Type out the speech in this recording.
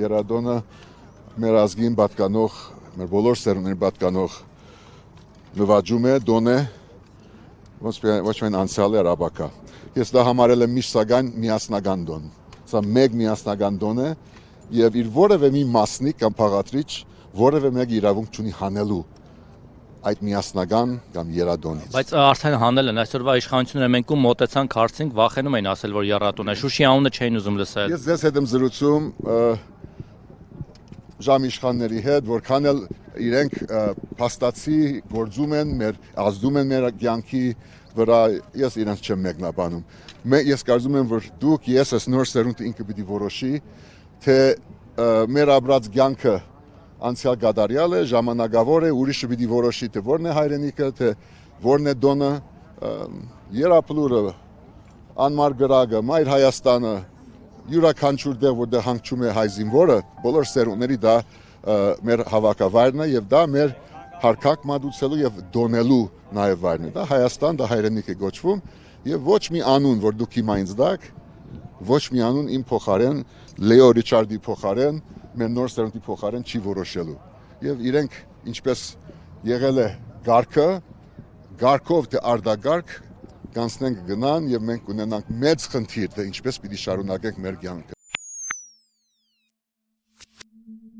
երադոնը մեր ազգին պատկանող, մեր բոլոր սերունդներին պատկանող նվաճում է, դոն է, ոչ միայն անցյալ է ապագա։ Ես դա համարել եմ միշտ սակայն միասնական դոն։ Սա մեկ միասնական դոն է եւ իր որևէ մի մասնիկ կամ փաղադրիչ որևէ մեկ իրավունք չունի հանելու այդ միասնական կամ երադոնից։ Բայց արդեն հանել են այսօրվա իշխանությունները մենք ու մոտեցանք հարցին, վախենում էին ասել, որ երատուն է։ Շուշի անունը չէին ուզում լսել։ Ես ձեզ հետ եմ զրուցում ժամ իշխանների հետ, որքան էլ իրենք փաստացի գործում են, ազդում են մեր կյանքի վրա, ես իրենց չեմ մեկնաբանում։ Ես կարծում եմ, որ դուք, ես այս նոր սերունդը ինքը պիտի որոշի, թե մեր ապրած կյանքը անցյալ գադարյալ է, ժամանակավոր է, ուրիշը պիտի որոշի, թե որն է հայրենիքը, թե որն է դոնը, երապլուրը, անմար գրագը, մայր Հայաստանը, յուրաքանչյուր տեղ, որտեղ հանգչում է հայ զինվորը, բոլոր սերունդների դա մեր հավաքավայրն է եւ դա մեր հարքակ մատուցելու եւ դոնելու նաեւ վայրն է։ Դա Հայաստան, դա հայրենիք է գոչվում եւ ոչ մի անուն, որ դուք հիմա ինձ դաք, ոչ մի անուն իմ փոխարեն, Լեո Ռիչարդի փոխարեն, մեր նոր սերունդի փոխարեն չի որոշելու։ Եվ իրենք ինչպես եղել է գարկով թե արտագարկ կանցնենք գնան եւ մենք ունենանք մեծ խնդիր, թե ինչպես պիտի շարունակենք մեր կյանքը։